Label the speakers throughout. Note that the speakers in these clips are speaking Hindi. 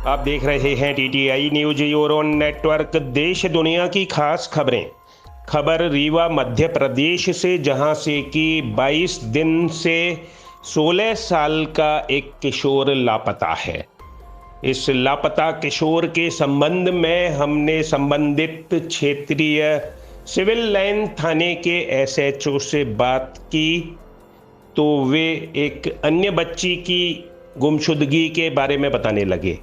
Speaker 1: आप देख रहे हैं टीटीआई न्यूज यूरोन नेटवर्क। देश दुनिया की खास खबरें। खबर रीवा मध्य प्रदेश से, जहां से कि 22 दिन से 16 साल का एक किशोर लापता है। इस लापता किशोर के संबंध में हमने संबंधित क्षेत्रीय सिविल लाइन थाने के एसएचओ से बात की, तो वे एक अन्य बच्ची की गुमशुदगी के बारे में बताने लगे।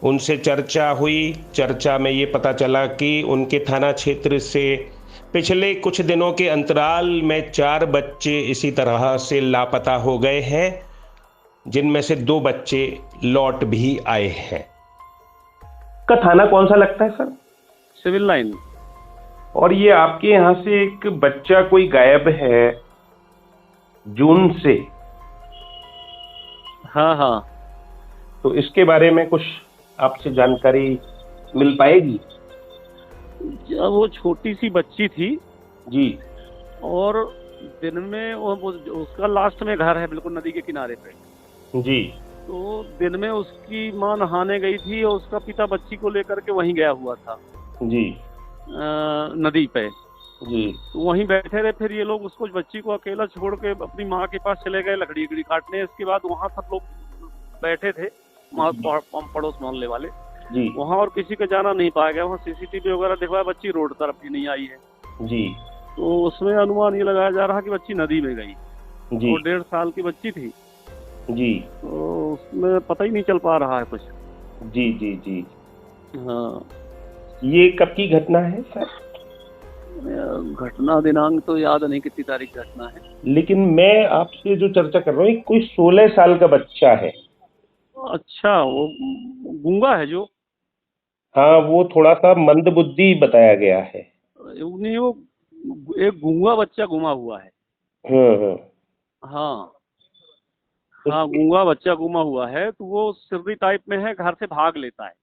Speaker 1: उनसे चर्चा हुई। चर्चा में ये पता चला कि उनके थाना क्षेत्र से पिछले कुछ दिनों के अंतराल में 4 बच्चे इसी तरह से लापता हो गए हैं, जिनमें से 2 बच्चे लौट भी आए हैं। का थाना कौन सा लगता है सर?
Speaker 2: Civil line.
Speaker 1: और ये आपके यहाँ से एक बच्चा कोई गायब है जून से।
Speaker 2: हाँ हाँ।
Speaker 1: तो इसके बारे में कुछ आपसे जानकारी मिल पाएगी?
Speaker 2: वो छोटी सी बच्ची थी
Speaker 1: जी।
Speaker 2: और दिन में उसका लास्ट में घर है, बिल्कुल नदी के किनारे पे।
Speaker 1: जी।
Speaker 2: तो दिन में उसकी माँ नहाने गई थी और उसका पिता बच्ची को लेकर के वहीं गया हुआ था।
Speaker 1: जी।
Speaker 2: नदी पे।
Speaker 1: जी।
Speaker 2: तो वहीं बैठे रहे। फिर ये लोग उसको, बच्ची को अकेला छोड़ के अपनी माँ के पास चले गए लकड़ी उकड़ी काटने। इसके बाद वहाँ सब लोग बैठे थे, पड़ोस मोहल्ले वाले।
Speaker 1: जी।
Speaker 2: वहाँ और किसी का जाना नहीं पाया गया। वहाँ सीसीटीवी वगैरह दिखवाया, बच्ची रोड तरफ ही नहीं आई है।
Speaker 1: जी।
Speaker 2: तो उसमें अनुमान ये लगाया जा रहा कि बच्ची नदी में गई।
Speaker 1: जी।
Speaker 2: वो 1.5 साल की बच्ची थी।
Speaker 1: जी।
Speaker 2: तो उसमें पता ही नहीं चल पा रहा है कुछ।
Speaker 1: जी। जी। जी।
Speaker 2: हाँ।
Speaker 1: ये कब की घटना है सर?
Speaker 2: घटना दिनांक तो याद नहीं कितनी तारीख घटना है,
Speaker 1: लेकिन मैं आपसे जो चर्चा कर रहा हूँ, कोई 16 साल का बच्चा है।
Speaker 2: अच्छा, वो गूंगा है जो?
Speaker 1: हाँ, वो थोड़ा सा मंदबुद्धि बताया गया है।
Speaker 2: नहीं, वो एक गूंगा बच्चा गुमा हुआ है।
Speaker 1: हाँ।
Speaker 2: हाँ
Speaker 1: तो
Speaker 2: हाँ, गूंगा बच्चा गुमा हुआ है। तो वो सिर्री टाइप में है, घर से भाग लेता है।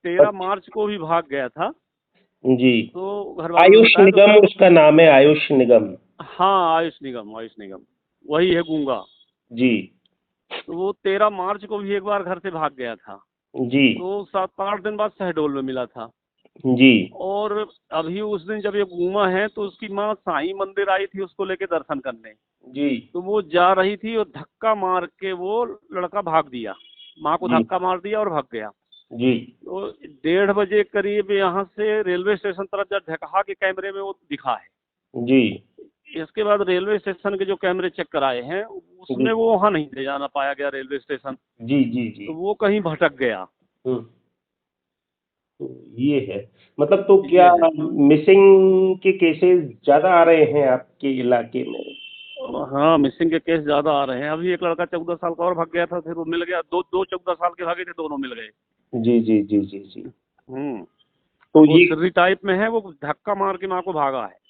Speaker 2: 13 मार्च को भी भाग गया था।
Speaker 1: जी।
Speaker 2: तो घर वालों ने
Speaker 1: आयुष
Speaker 2: बताया।
Speaker 1: निगम उसका नाम है, आयुष निगम।
Speaker 2: हाँ, आयुष निगम, आयुष निगम वही है गूंगा।
Speaker 1: जी।
Speaker 2: तो वो 13 मार्च को भी एक बार घर से भाग गया था।
Speaker 1: जी।
Speaker 2: तो 7-8 दिन बाद शहडोल में मिला था।
Speaker 1: जी।
Speaker 2: और अभी उस दिन जब ये घूमा है तो उसकी माँ साईं मंदिर आई थी उसको लेके दर्शन करने।
Speaker 1: जी।
Speaker 2: तो वो जा रही थी और धक्का मार के वो लड़का भाग दिया। माँ को
Speaker 1: जी।
Speaker 2: धक्का मार दिया और भाग गया।
Speaker 1: जी।
Speaker 2: तो 1:30 बजे करीब यहाँ से रेलवे स्टेशन तरफ जब ढकहा के कैमरे में वो दिखा है।
Speaker 1: जी।
Speaker 2: इसके बाद रेलवे स्टेशन के जो कैमरे चेक कराए हैं उसमें
Speaker 1: जी।
Speaker 2: वो वहाँ नहीं ले जाना पाया गया रेलवे स्टेशन।
Speaker 1: जी। जी। जी।
Speaker 2: तो वो कहीं भटक गया।
Speaker 1: हम्म। तो ये है, मतलब तो
Speaker 2: ये
Speaker 1: क्या
Speaker 2: है।
Speaker 1: मिसिंग के केसेस ज्यादा आ रहे हैं आपके इलाके में?
Speaker 2: हाँ, मिसिंग के केस ज्यादा आ रहे हैं। अभी एक लड़का 14 साल का और भाग गया था, फिर वो मिल गया। दो 14 साल के भागे थे, दोनों मिल गए।
Speaker 1: जी। जी। जी। जी। जी।
Speaker 2: हम्म।
Speaker 1: तो
Speaker 2: वो
Speaker 1: ये
Speaker 2: सिर्री टाइप में है, वो धक्का मार के माँ को भागा है।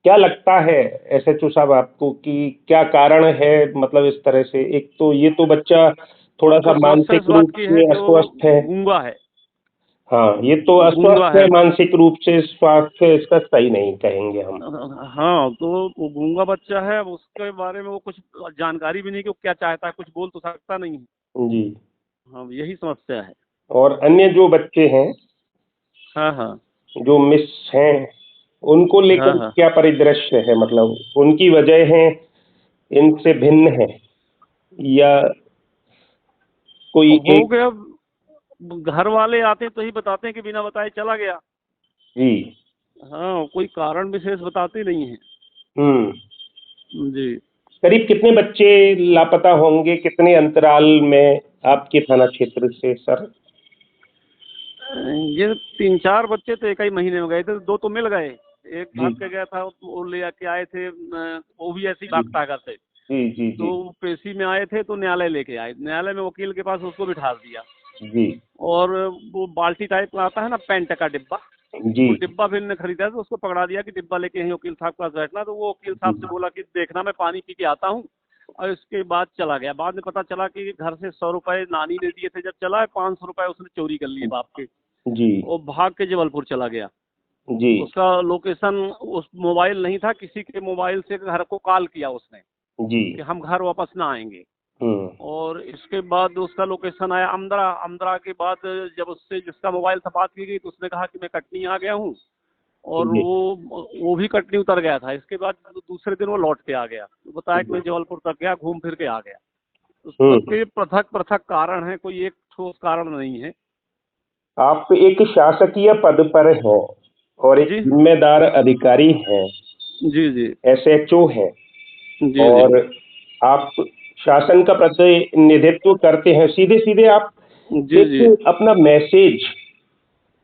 Speaker 1: क्या लगता है एसएचओ साहब आपको कि क्या कारण है? मतलब इस तरह से, एक तो ये तो बच्चा थोड़ा सा
Speaker 2: हमको समस्या इस
Speaker 1: मानसिक
Speaker 2: बात
Speaker 1: रूप
Speaker 2: की है
Speaker 1: से
Speaker 2: कि वो
Speaker 1: अस्वस्थ है।
Speaker 2: गूंगा है।
Speaker 1: हाँ, ये तो
Speaker 2: गूंगा
Speaker 1: अस्वस्थ है
Speaker 2: है।
Speaker 1: मानसिक रूप से, स्वास्थ्य इसका सही नहीं कहेंगे हम।
Speaker 2: हाँ, तो वो गूंगा बच्चा है। अब उसके बारे में वो कुछ जानकारी भी नहीं कि वो क्या चाहता है, कुछ बोल तो सकता नहीं है।
Speaker 1: जी।
Speaker 2: हाँ, यही समस्या है।
Speaker 1: और अन्य जो बच्चे हैं
Speaker 2: हाँ हाँ।
Speaker 1: जो मिस हैं, उनको
Speaker 2: हाँ
Speaker 1: लेकर
Speaker 2: हाँ।
Speaker 1: क्या परिदृश्य है? मतलब उनकी वजहें इनसे भिन्न है या कोई
Speaker 2: अब हो
Speaker 1: एक?
Speaker 2: गया। घर वाले आते तो ही बताते हैं कि बिना बताए चला गया।
Speaker 1: जी।
Speaker 2: हाँ, कोई कारण विशेष बताते नहीं है।
Speaker 1: हम्म।
Speaker 2: जी।
Speaker 1: करीब कितने बच्चे लापता होंगे, कितने अंतराल में आपके थाना क्षेत्र से सर?
Speaker 2: ये 3-4 बच्चे तो एक ही महीने में गए थे, 2 तो मिल गए। एक
Speaker 1: जी।
Speaker 2: भाग के गया था, वो ले आके आए थे। वो भी ऐसे ही
Speaker 1: जी।
Speaker 2: भागता है घर से।
Speaker 1: जी। जी।
Speaker 2: तो
Speaker 1: जी।
Speaker 2: पेशी में आए थे तो न्यायालय लेके आए। न्यायालय में वकील के पास उसको बिठा दिया।
Speaker 1: जी।
Speaker 2: और वो बाल्टी टाइप का आता है ना, पेंट का डिब्बा।
Speaker 1: जी।
Speaker 2: वो डिब्बा भी इन्होंने खरीदा तो उसको पकड़ा दिया कि डिब्बा लेके यहीं वकील साहब के पास बैठना। तो वो वकील साहब
Speaker 1: जी।
Speaker 2: से बोला कि देखना मैं पानी पी के आता हूँ। और इसके बाद चला गया। बाद में पता चला कि घर से 100 रुपए नानी ने दिए थे, जब चला 500 रुपए उसने चोरी कर लिए बाप के।
Speaker 1: जी।
Speaker 2: वो भाग के जबलपुर चला गया।
Speaker 1: जी।
Speaker 2: उसका लोकेशन, उस मोबाइल नहीं था, किसी के मोबाइल से घर को कॉल किया उसने
Speaker 1: जी।
Speaker 2: कि हम घर वापस ना आएंगे। और इसके बाद उसका लोकेशन आया आंध्रा। आंध्रा के बाद जब उससे जिसका मोबाइल से बात की गई तो उसने कहा कि मैं कटनी आ गया हूँ, और
Speaker 1: जी।
Speaker 2: वो भी कटनी उतर गया था। इसके बाद दूसरे दिन वो लौट के आ गया, तो बताया कि मैं जबलपुर तक गया, घूम फिर के आ गया। तो सबके पृथक पृथक कारण है, कोई एक ठोस कारण नहीं है।
Speaker 1: आप एक शासकीय पद पर हैं और एक
Speaker 2: जी
Speaker 1: जिम्मेदार अधिकारी हैं,
Speaker 2: जी जी
Speaker 1: एसएचओ हैं,
Speaker 2: जी जी
Speaker 1: और आप शासन का प्रतिनिधित्व करते हैं। सीधे सीधे आप
Speaker 2: जी जी
Speaker 1: एक अपना मैसेज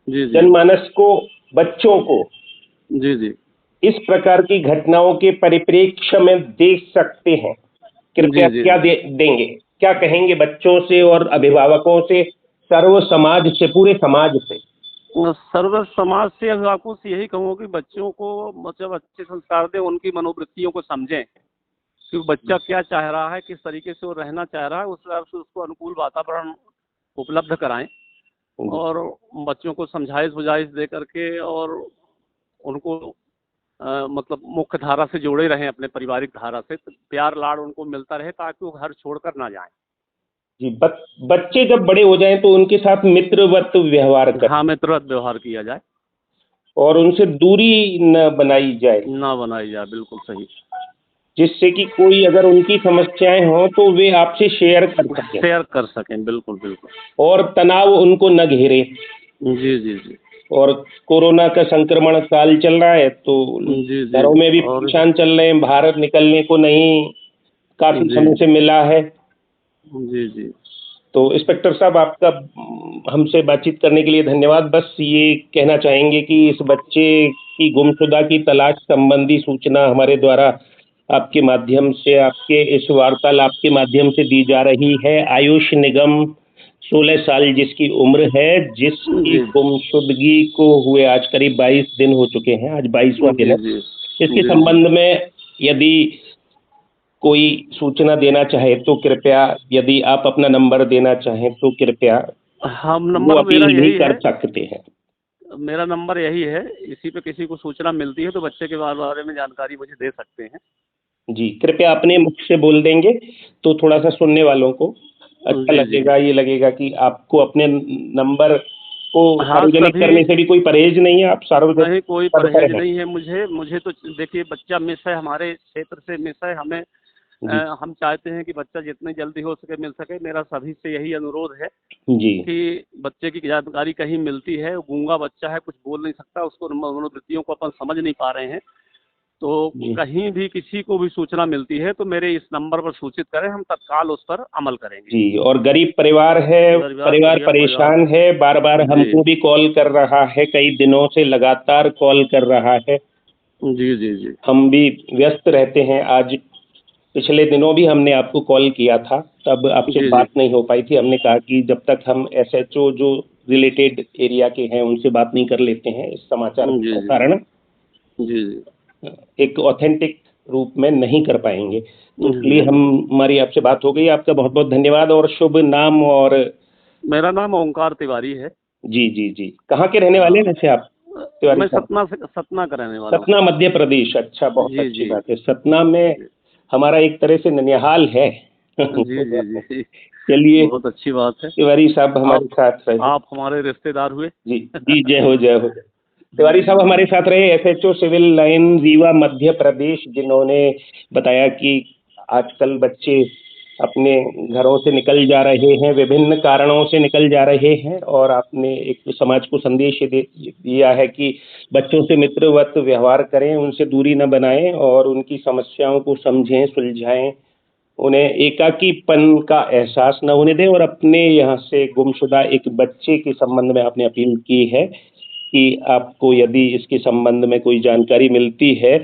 Speaker 2: जी जी
Speaker 1: जनमानस को, बच्चों को
Speaker 2: जी जी
Speaker 1: इस प्रकार की घटनाओं के परिप्रेक्ष्य में दे सकते हैं। कृपया
Speaker 2: जी जी
Speaker 1: क्या देंगे, क्या कहेंगे बच्चों से और अभिभावकों से, सर्व समाज से, पूरे समाज से?
Speaker 2: सर्व समाज से अभिभावकों से यही कहूँगा कि बच्चों को मतलब अच्छे संस्कार दें, उनकी मनोवृत्तियों को समझें कि बच्चा क्या चाह रहा है, किस तरीके से वो रहना चाह रहा है, उस हिसाब से उसको अनुकूल वातावरण उपलब्ध कराएं, और बच्चों को समझाइश बुझाइश दे करके और उनको मतलब मुख्य धारा से जोड़े रहें, अपने पारिवारिक धारा से, तो प्यार लाड़ उनको मिलता रहे ताकि वो घर छोड़कर ना जाएं।
Speaker 1: जी, बच्चे जब बड़े हो जाएं तो उनके साथ मित्रवत व्यवहार करें
Speaker 2: हाँ, मित्रवत व्यवहार किया जाए,
Speaker 1: और उनसे दूरी न बनाई जाए,
Speaker 2: ना बनाई जाए, बिल्कुल सही।
Speaker 1: जिससे कि कोई अगर उनकी समस्याएं हों तो वे आपसे शेयर कर सकें
Speaker 2: शेयर कर सकें, बिल्कुल बिल्कुल।
Speaker 1: और तनाव उनको न घेरे।
Speaker 2: जी जी जी
Speaker 1: और कोरोना का संक्रमण काल चल रहा है तो
Speaker 2: जी जी।
Speaker 1: घरों में भी
Speaker 2: और
Speaker 1: परेशान चल रहे हैं, बाहर निकलने को नहीं काफी
Speaker 2: जी
Speaker 1: समय से मिला है।
Speaker 2: जी जी
Speaker 1: तो इंस्पेक्टर साहब, आपका हमसे बातचीत करने के लिए धन्यवाद। बस ये कहना चाहेंगे कि इस बच्चे की गुमशुदा की तलाश संबंधी सूचना हमारे द्वारा आपके माध्यम से, आपके इस वार्तालाप के माध्यम से दी जा रही है। आयुष निगम 16 साल जिसकी उम्र है, जिसकी
Speaker 2: जी
Speaker 1: गुमशुदगी को हुए आज करीब 22 दिन हो चुके हैं, आज 22वां दिन
Speaker 2: जी
Speaker 1: है।
Speaker 2: जी
Speaker 1: इसके
Speaker 2: जी जी।
Speaker 1: संबंध में यदि कोई सूचना देना चाहे तो कृपया, यदि आप अपना नंबर देना चाहें तो कृपया
Speaker 2: हम
Speaker 1: वो
Speaker 2: नंबर मेरा
Speaker 1: अपील भी
Speaker 2: यही है,
Speaker 1: कर सकते हैं।
Speaker 2: मेरा नंबर यही है। इसी पे किसी को सूचना मिलती है तो बच्चे के बारे में जानकारी मुझे दे सकते हैं।
Speaker 1: जी, कृपया अपने मुख से बोल देंगे तो थोड़ा सा सुनने वालों को अच्छा
Speaker 2: जी जी।
Speaker 1: लगेगा। ये लगेगा कि आपको अपने नंबर को
Speaker 2: हाँ
Speaker 1: सार्वजनिक
Speaker 2: सभी।
Speaker 1: करने से भी कोई परहेज नहीं है, आप सार्वजनिक
Speaker 2: नहीं, कोई
Speaker 1: पद
Speaker 2: परहेज
Speaker 1: पर हैं।
Speaker 2: नहीं है मुझे। मुझे तो देखिए, बच्चा मिस है, हमारे क्षेत्र से मिस है हमें।
Speaker 1: जी
Speaker 2: हम चाहते हैं कि बच्चा जितनी जल्दी हो सके मिल सके। मेरा सभी से यही अनुरोध है
Speaker 1: जी
Speaker 2: कि बच्चे की जानकारी कहीं मिलती है, गूंगा बच्चा है, कुछ बोल नहीं सकता, उसको मनोवृत्तियों को अपन समझ नहीं पा रहे हैं, तो
Speaker 1: जी
Speaker 2: कहीं भी किसी को भी सूचना मिलती है तो मेरे इस नंबर पर सूचित करें, हम तत्काल उस पर अमल करेंगे।
Speaker 1: जी। और गरीब परिवार है,
Speaker 2: परिवार
Speaker 1: परिवार
Speaker 2: परिवार परिवार।
Speaker 1: परेशान है, बार बार
Speaker 2: जी
Speaker 1: हमको भी कॉल कर रहा है, कई दिनों से लगातार कॉल कर रहा है।
Speaker 2: जी जी जी
Speaker 1: हम भी व्यस्त रहते हैं। आज पिछले दिनों भी हमने आपको कॉल किया था, तब आपसे
Speaker 2: जी जी
Speaker 1: बात नहीं हो पाई थी। हमने कहा कि जब तक हम एसएचओ जो रिलेटेड एरिया के हैं उनसे बात नहीं कर लेते हैं, इस समाचार
Speaker 2: जी
Speaker 1: के
Speaker 2: जी
Speaker 1: कारण
Speaker 2: जी जी।
Speaker 1: एक ऑथेंटिक रूप में नहीं कर पाएंगे, तो इसलिए
Speaker 2: जी,
Speaker 1: हमारी आपसे बात हो गई। आपका बहुत बहुत धन्यवाद। और शुभ नाम और?
Speaker 2: मेरा नाम ओंकार तिवारी है।
Speaker 1: जी जी जी। कहाँ के रहने वाले हैं
Speaker 2: हाँ,
Speaker 1: वैसे आप, तिवारी
Speaker 2: मैं
Speaker 1: साहब?
Speaker 2: सतना का रहने वाला हूँ।
Speaker 1: सतना, मध्य प्रदेश। अच्छा, बहुत
Speaker 2: जी
Speaker 1: अच्छी
Speaker 2: जी
Speaker 1: बात है। सतना में हमारा एक तरह से ननिहाल है।
Speaker 2: जी जी जी जी।
Speaker 1: चलिए,
Speaker 2: बहुत अच्छी बात है।
Speaker 1: तिवारी साहब हमारे
Speaker 2: आप
Speaker 1: साथ रहे।
Speaker 2: आप हमारे रिश्तेदार हुए।
Speaker 1: जी जी, जय हो जय हो।
Speaker 2: जी
Speaker 1: तिवारी
Speaker 2: जी
Speaker 1: साहब हमारे साथ रहे, SHO civil line Rewa Madhya Pradesh, जिन्होंने बताया कि आजकल बच्चे अपने घरों से निकल जा रहे हैं, विभिन्न कारणों से निकल जा रहे हैं, और आपने एक समाज को संदेश दिया है कि बच्चों से मित्रवत व्यवहार करें, उनसे दूरी न बनाएं और उनकी समस्याओं को समझें, सुलझाएं, उन्हें एकाकीपन का एहसास न होने दें। और अपने यहाँ से गुमशुदा एक बच्चे के संबंध में आपने अपील की है कि आपको यदि इसके संबंध में कोई जानकारी मिलती है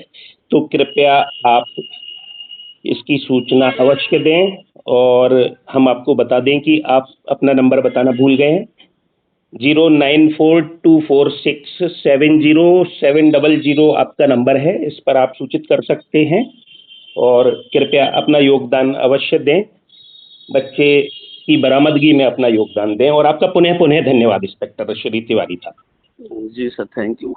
Speaker 1: तो कृपया आप इसकी सूचना अवश्य दें। और हम आपको बता दें कि आप अपना नंबर बताना भूल गए हैं। 0942467070 आपका नंबर है, इस पर आप सूचित कर सकते हैं और कृपया अपना योगदान अवश्य दें, बच्चे की बरामदगी में अपना योगदान दें। और आपका पुनः पुनः धन्यवाद इंस्पेक्टर श्री तिवारी साहब।
Speaker 2: जी सर, थैंक यू।